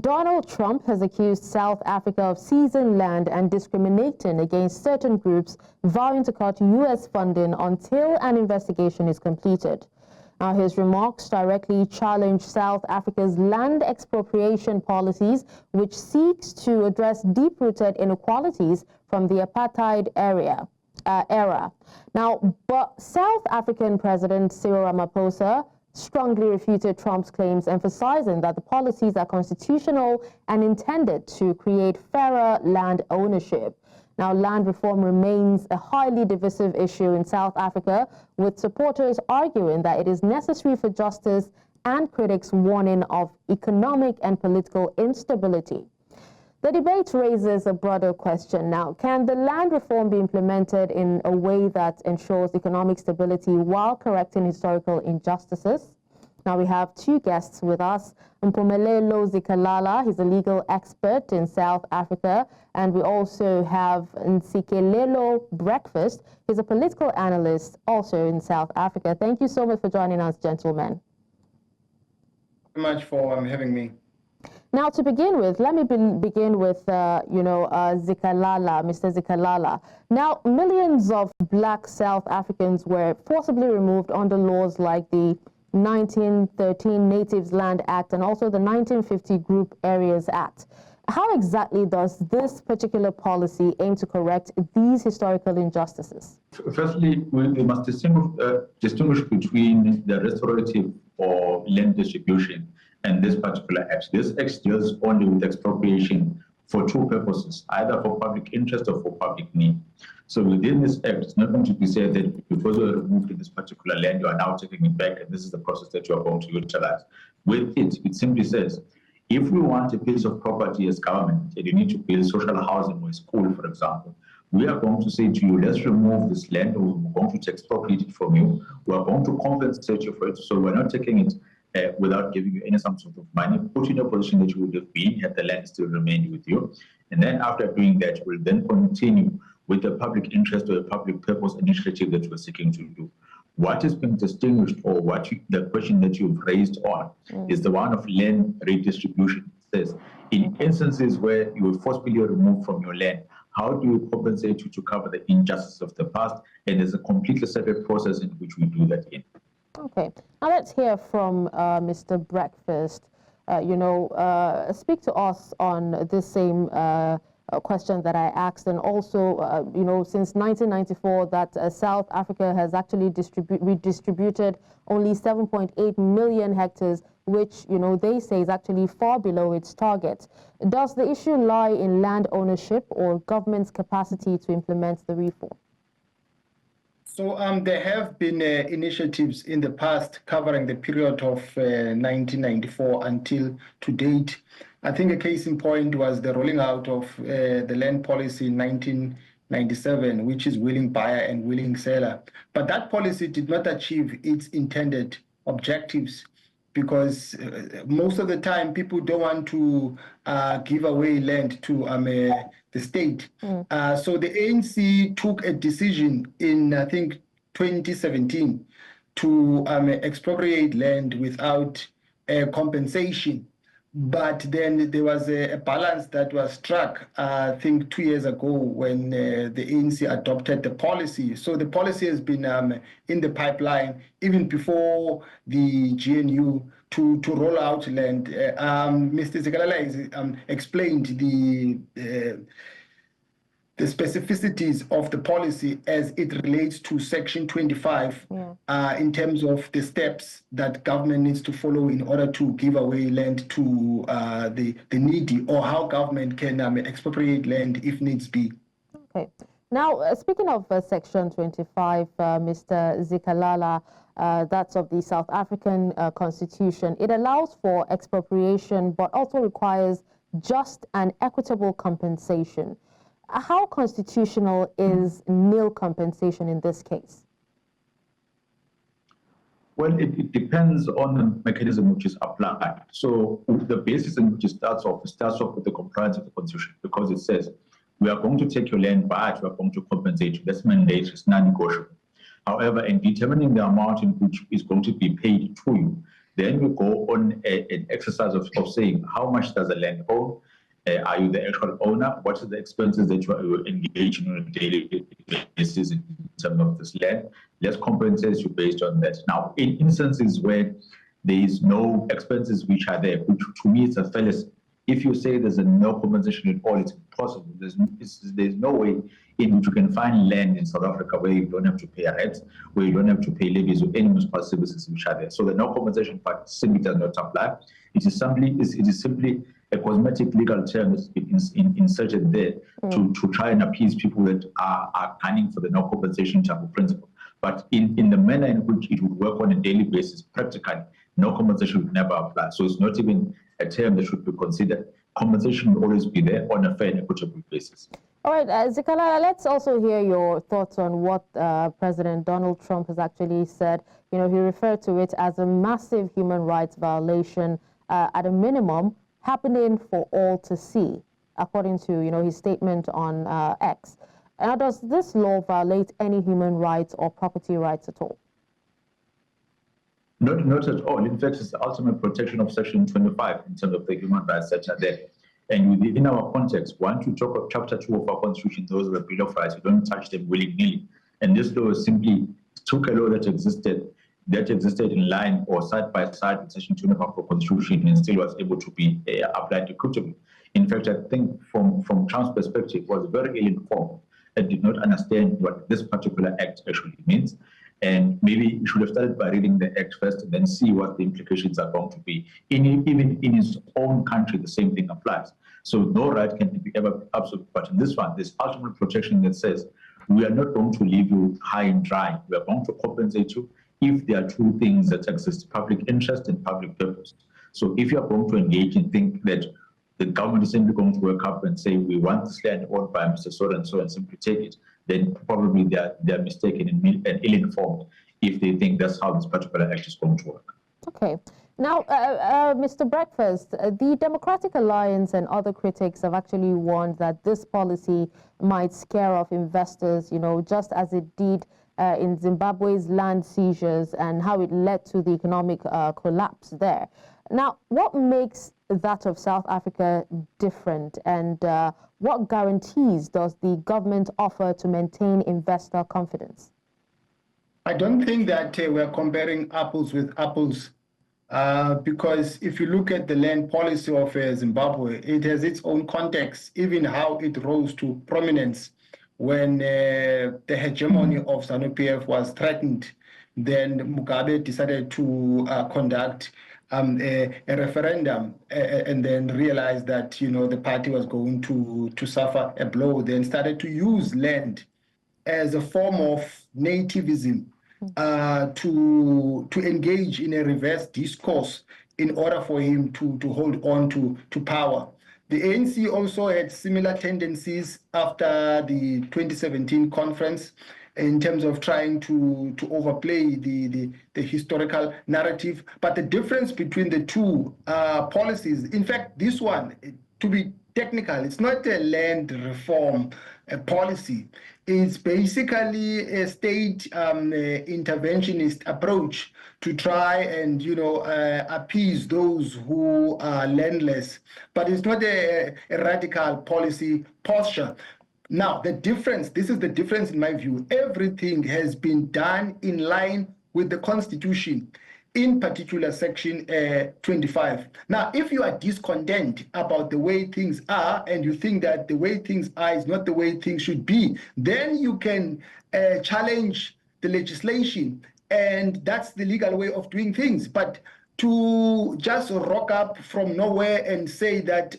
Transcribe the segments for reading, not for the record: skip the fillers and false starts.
Donald Trump has accused South Africa of seizing land and discriminating against certain groups, vowing to cut U.S. funding until an investigation is completed. Now, his remarks directly challenge South Africa's land expropriation policies, which seeks to address deep-rooted inequalities from the apartheid era. Now, but South African President Cyril Ramaphosa strongly refuted Trump's claims, emphasizing that the policies are constitutional and intended to create fairer land ownership. Now, land reform remains a highly divisive issue in South Africa, with supporters arguing that it is necessary for justice and critics warning of economic and political instability. The debate raises a broader question now. Can the land reform be implemented in a way that ensures economic stability while correcting historical injustices? Now we have two guests with us. Mpumelelo Zikalala, he's a legal expert in South Africa. And we also have Ntsikelelo Breakfast, he's a political analyst also in South Africa. Thank you so much for joining us, gentlemen. Thank you very much for having me. Now, to begin with, let me begin with, Zikalala, Mr. Zikalala. Now, millions of black South Africans were forcibly removed under laws like the 1913 Natives Land Act and also the 1950 Group Areas Act. How exactly does this particular policy aim to correct these historical injustices? Firstly, we must distinguish between the restorative or land distribution and this particular act. This act deals only with expropriation for two purposes, either for public interest or for public need. So within this act, it's not going to be said that because you are removed in this particular land, you are now taking it back, and this is the process that you are going to utilize. With it, it simply says, if we want a piece of property as government, and you need to build social housing or a school, for example, we are going to say to you, let's remove this land, or we're going to expropriate it from you. We are going to compensate you for it, so we're not taking it without giving you any some sort of money, put in a position that you would have been had the land still remained with you. And then after doing that, you will then continue with the public interest or a public purpose initiative that you are seeking to do. What is being distinguished, or the question that you've raised on, is the one of land redistribution. It says, in instances where you were forcibly removed from your land, how do we compensate you to cover the injustice of the past? And there's a completely separate process in which we do that in. Okay, now let's hear from Mr. Breakfast. Speak to us on this same question that I asked, and also, since 1994, that South Africa has actually redistributed only 7.8 million hectares, which, they say is actually far below its target. Does the issue lie in land ownership or government's capacity to implement the reform? So there have been initiatives in the past covering the period of 1994 until to date. I think a case in point was the rolling out of the land policy in 1997, which is willing buyer and willing seller. But that policy did not achieve its intended objectives, because most of the time people don't want to give away land to the state. So the ANC took a decision in, I think, 2017 to expropriate land without compensation. But then there was a balance that was struck, I think 2 years ago, when the ANC adopted the policy. So the policy has been in the pipeline even before the GNU to roll out land. Mr. Zikalala explained the specificities of the policy as it relates to Section 25 in terms of the steps that government needs to follow in order to give away land to the needy, or how government can expropriate land if needs be. Okay. Now, speaking of Section 25, Mr. Zikalala, that's of the South African Constitution, it allows for expropriation but also requires just and equitable compensation. How constitutional is nil compensation in this case? Well, it depends on the mechanism which is applied. So the basis in which it starts off with the compliance of the Constitution, because it says, we are going to take your land, but we are going to compensate you. That's mandatory, it's non-negotiable. However, in determining the amount in which is going to be paid to you, Then we go on an exercise of saying, how much does the land own? Are you the actual owner? What are the expenses that you are engaging on a daily basis in terms of this land? Let's compensate you based on that. Now, in instances where there is no expenses which are there, which to me is a fallacy. If you say there's no compensation at all, it's impossible. There's no way in which you can find land in South Africa where you don't have to pay a rent, where you don't have to pay levies or any municipal services which are there. So the no compensation part simply does not apply. It is simply a cosmetic legal term that's been inserted there to try and appease people that are gunning for the no compensation type of principle. But in the manner in which it would work on a daily basis, practically, no compensation would never apply. So it's not even a term that should be considered. Compensation will always be there on a fair and equitable basis. All right, Zikalala, let's also hear your thoughts on what President Donald Trump has actually said. You know, he referred to it as a massive human rights violation, at a minimum, happening for all to see, according to, you know, his statement on X. Now, does this law violate any human rights or property rights at all? Not at all. In fact, it's the ultimate protection of Section 25 in terms of the human rights that are there. And within our context, once you talk of Chapter 2 of our Constitution, those are the Bill of Rights, you don't touch them willy-nilly. And this law simply took a law that existed in line or side by side with Section 25 of our Constitution and still was able to be applied equitably. In fact, I think from Trump's perspective, was very ill-informed and did not understand what this particular act actually means. And maybe he should have started by reading the act first and then see what the implications are going to be. Even in his own country, the same thing applies. So no right can be ever absolute. But in this one, there's ultimate protection that says, we are not going to leave you high and dry. We are going to compensate you if there are two things that exist, public interest and public purpose. So if you are going to engage and think that the government is simply going to work up and say, we want this land owned by Mr. So and simply take it, then probably they're mistaken and ill-informed if they think that's how this particular act is going to work. Okay. Now, Mr. Breakfast, the Democratic Alliance and other critics have actually warned that this policy might scare off investors, you know, just as it did in Zimbabwe's land seizures and how it led to the economic collapse there. Now, what makes that of South Africa different, and what guarantees does the government offer to maintain investor confidence? I don't think that we're comparing apples with apples because if you look at the land policy of Zimbabwe, it has its own context, even how it rose to prominence when the hegemony of ZANU-PF was threatened. Then Mugabe decided to conduct a referendum and then realized that, you know, the party was going to suffer a blow, then started to use land as a form of nativism to engage in a reverse discourse in order for him to hold on to power. The ANC also had similar tendencies after the 2017 conference in terms of trying to overplay the historical narrative. But the difference between the two policies, in fact, this one, to be technical, it's not a land reform policy. It's basically a state interventionist approach to try and, you know, appease those who are landless. But it's not a radical policy posture. Now, the difference, this is the difference in my view, everything has been done in line with the Constitution, in particular Section 25. Now, if you are discontent about the way things are and you think that the way things are is not the way things should be, then you can challenge the legislation, and that's the legal way of doing things. But to just rock up from nowhere and say that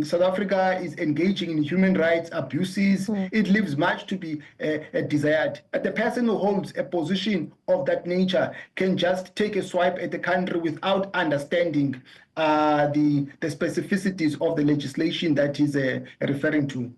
South Africa is engaging in human rights abuses, it leaves much to be desired. The person who holds a position of that nature can just take a swipe at the country without understanding the specificities of the legislation that he's referring to.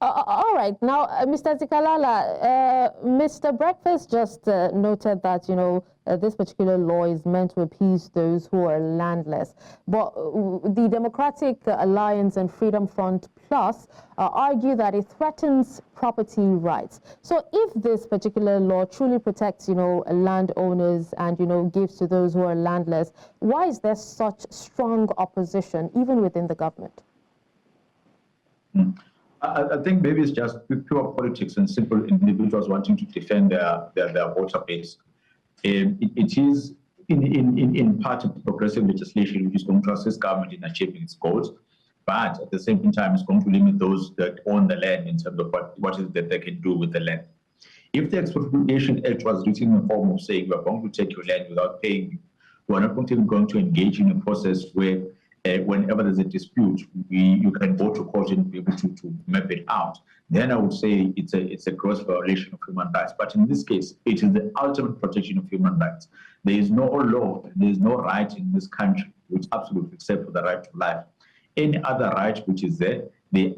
All right. Now, Mr. Zikalala, Mr. Breakfast just noted that, you know, this particular law is meant to appease those who are landless. But the Democratic Alliance and Freedom Front argue that it threatens property rights. So if this particular law truly protects, landowners and, gives to those who are landless, why is there such strong opposition, even within the government? I think maybe it's just pure politics and simple individuals wanting to defend their voter base. It is in part of progressive legislation which is going to assist government in achieving its goals, but at the same time it's going to limit those that own the land in terms of what is that they can do with the land. If the Expropriation Act was written in the form of saying we're going to take your land without paying you, we're not going to engage in a process where whenever there's a dispute, you can go to court and be able to map it out, then I would say it's a gross violation of human rights. But in this case, it is the ultimate protection of human rights. There is no law, there is no right in this country which absolutely except for the right to life. Any other right which is there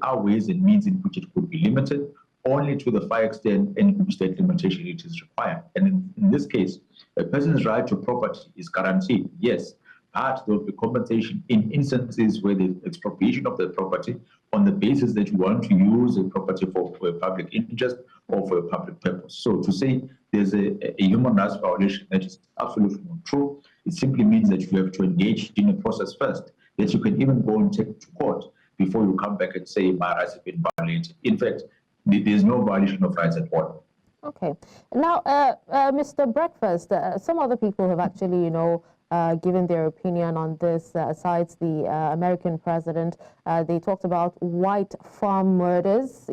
are ways and means in which it could be limited, only to the far extent in which that limitation it is required. And in this case, a person's right to property is guaranteed, yes, but there will be compensation in instances where the expropriation of the property on the basis that you want to use a property for a public interest or for a public purpose. So to say there's a human rights violation, that is absolutely not true. It simply means that you have to engage in a process first, that you can even go and take it to court before you come back and say my rights have been violated. In fact, there's no violation of rights at all. Okay. Now, Mr. Breakfast, some other people have actually, given their opinion on this, aside the American president. They talked about white farm murders,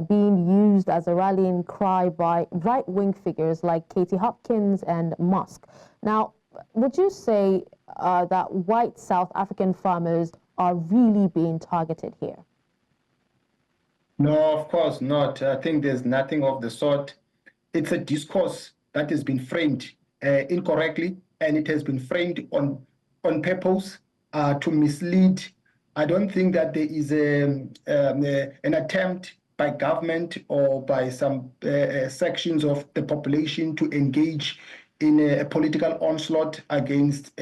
being used as a rallying cry by right-wing figures like Katie Hopkins and Musk. Now, would you say that white South African farmers are really being targeted here? No, of course not. I think there's nothing of the sort. It's a discourse that has been framed incorrectly, and it has been framed on purpose to mislead. I don't think that there is an attempt by government or by some sections of the population to engage in a political onslaught against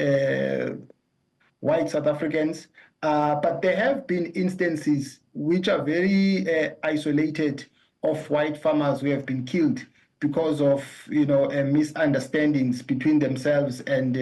white South Africans. But there have been instances which are very isolated of white farmers who have been killed because of misunderstandings between themselves and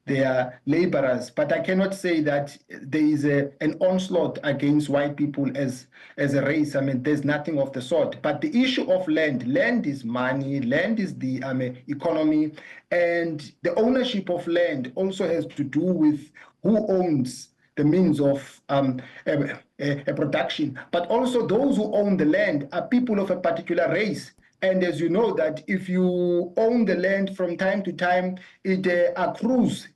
their laborers. But I cannot say that there is an onslaught against white people as a race. I mean, there's nothing of the sort. But the issue of land is money, land is the economy, and the ownership of land also has to do with who owns the means of a production. But also those who own the land are people of a particular race. And as you know that if you own the land from time to time, it accrues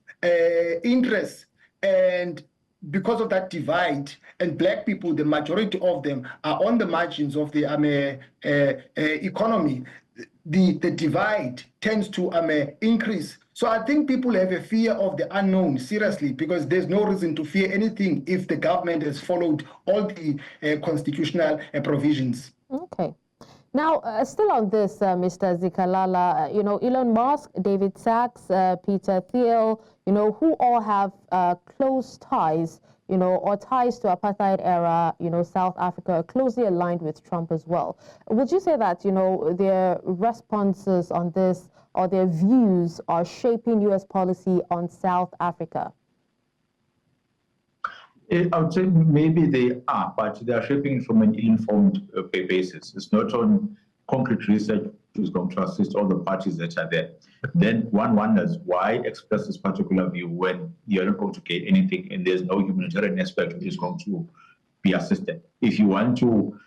interest. And because of that divide, and black people, the majority of them are on the margins of the economy, the divide tends to increase. So I think people have a fear of the unknown, seriously, because there's no reason to fear anything if the government has followed all the constitutional provisions. Okay. Now, still on this, Mr. Zikalala, Elon Musk, David Sachs, Peter Thiel, who all have close ties, or ties to apartheid era, South Africa, closely aligned with Trump as well. Would you say that, their responses on this or their views are shaping U.S. policy on South Africa? I would say maybe they are, but they are shaping it from an informed basis. It's not on concrete research which is going to assist all the parties that are there. Then one wonders why express this particular view when you're not going to get anything and there's no humanitarian aspect which is going to be assisted. If you want to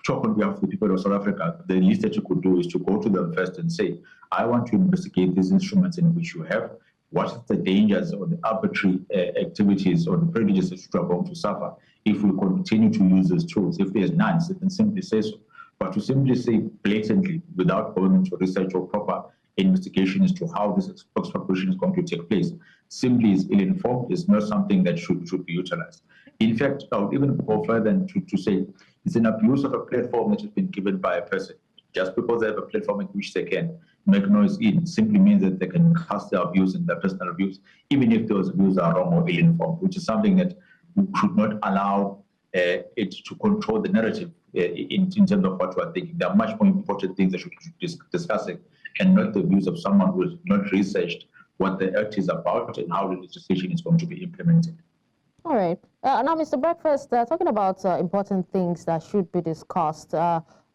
talk on behalf of the people of South Africa, the least that you could do is to go to them first and say, I want to investigate these instruments in which you have. What is the dangers or the arbitrary activities or the privileges that you are going to suffer if we continue to use these tools? If there's none, then simply say so. But to simply say blatantly, without going into research or proper investigation as to how this expropriation is going to take place, simply is ill-informed, is not something that should be utilized. In fact, I would even go further than to say it's an abuse of a platform that has been given by a person. Just because they have a platform in which they can make noise in simply means that they can cast their views and their personal views, even if those views are wrong or ill-informed, which is something that we should not allow it to control the narrative in terms of what we're thinking. There are much more important things that we should be discussing, and not the views of someone who has not researched what the act is about and how the legislation is going to be implemented. All right. Now, Mr. Breakfast, talking about important things that should be discussed,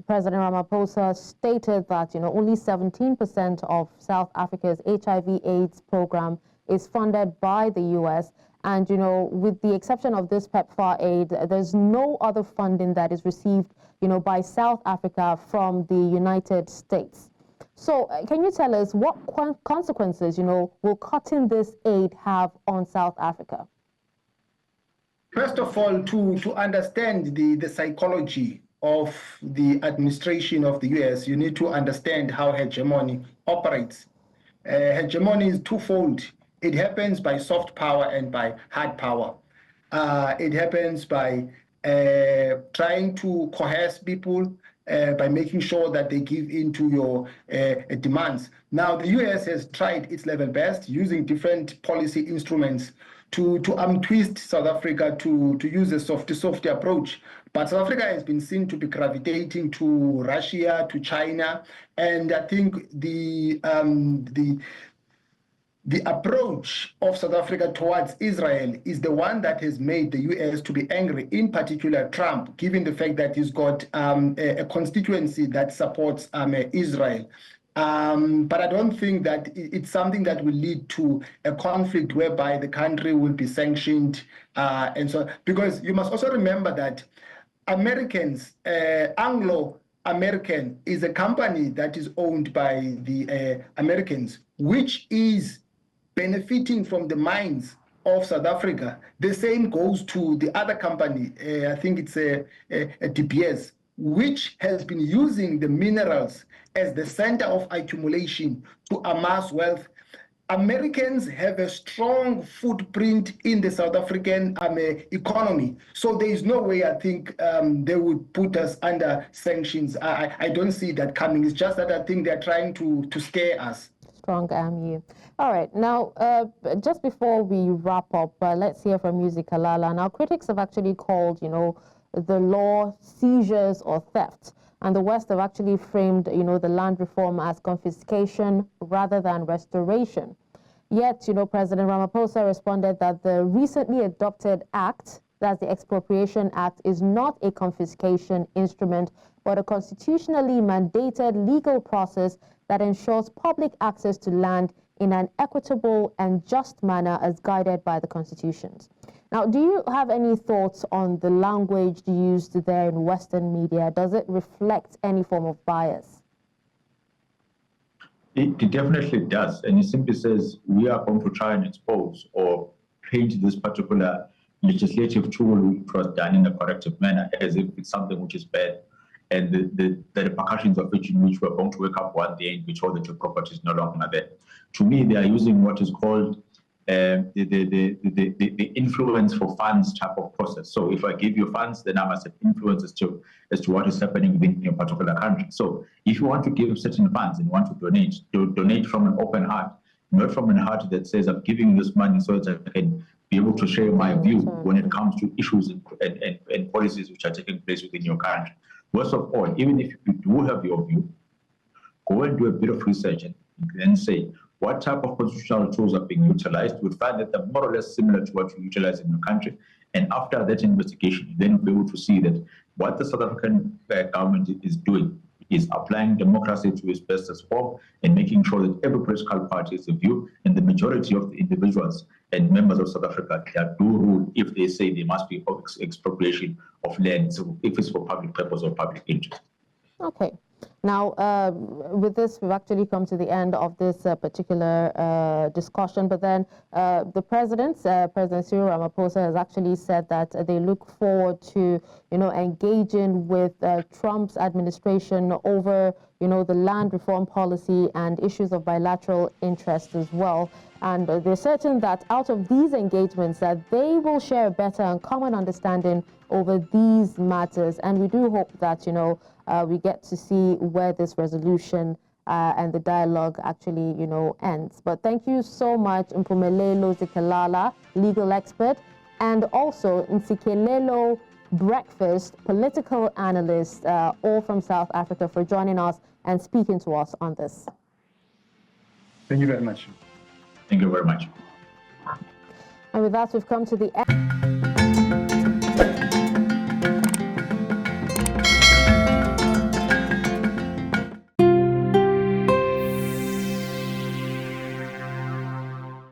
President Ramaphosa stated that, only 17% of South Africa's HIV/AIDS program is funded by the U.S. And, with the exception of this PEPFAR aid, there's no other funding that is received, by South Africa from the United States. So can you tell us what consequences, will cutting this aid have on South Africa? First of all, to understand the psychology of the administration of the US, you need to understand how hegemony operates. Hegemony is twofold. It happens by soft power and by hard power. It happens by trying to coerce people, by making sure that they give in to your demands. Now, the US has tried its level best using different policy instruments to twist South Africa to use a soft approach. But South Africa has been seen to be gravitating to Russia, to China, and I think the approach of South Africa towards Israel is the one that has made the US to be angry, in particular Trump, given the fact that he's got a constituency that supports Israel. But I don't think that it's something that will lead to a conflict whereby the country will be sanctioned and so on. Because you must also remember that Americans, Anglo-American is a company that is owned by the Americans, which is benefiting from the mines of South Africa. The same goes to the other company, I think it's a DPS, which has been using the minerals as the center of accumulation to amass wealth. Americans have a strong footprint in the South African economy. So there is no way I think they would put us under sanctions. I don't see that coming. It's just that I think they're trying to scare us. Strong you. All right. Now, just before we wrap up, let's hear from you, Zikalala. Now, critics have actually called, the law seizures or theft. And the West have actually framed, the land reform as confiscation rather than restoration. Yet, President Ramaphosa responded that the recently adopted act, that's the Expropriation Act, is not a confiscation instrument, but a constitutionally mandated legal process that ensures public access to land in an equitable and just manner as guided by the constitutions. Now, do you have any thoughts on the language used there in Western media? Does it reflect any form of bias? It definitely does. And it simply says we are going to try and expose or paint this particular legislative tool which was done in a corrective manner as if it's something which is bad. And the repercussions of which in which we're going to wake up one day and be told that your property is no longer there. To me, they are using what is called the influence for funds type of process. So if I give you funds, then I must have influence as to what is happening within your particular country. So if you want to give certain funds and want to donate from an open heart, not from a heart that says I'm giving this money so that I can be able to share my view when it comes to issues and policies which are taking place within your country. Worst of all, even if you do have your view, go and do a bit of research and then say, what type of constitutional tools are being utilized? You'll find that they're more or less similar to what you utilize in your country. And after that investigation, you then be able to see that what the South African government is doing is applying democracy to its bestest form and making sure that every political party has a view, and the majority of the individuals and members of South Africa do rule if they say there must be expropriation of land, so if it's for public purpose or public interest. Okay. Now, with this, we've actually come to the end of this particular discussion. But then the President Cyril Ramaphosa, has actually said that they look forward to, engaging with Trump's administration over, the land reform policy and issues of bilateral interest as well. And they're certain that out of these engagements, that they will share a better and common understanding over these matters. And we do hope that, we get to see where this resolution and the dialogue actually, ends. But thank you so much, Mpumelelo Zikalala, legal expert, and also Ntsikelelo Breakfast, political analyst, all from South Africa, for joining us and speaking to us on this. Thank you very much. Thank you very much. And with that, we've come to the end.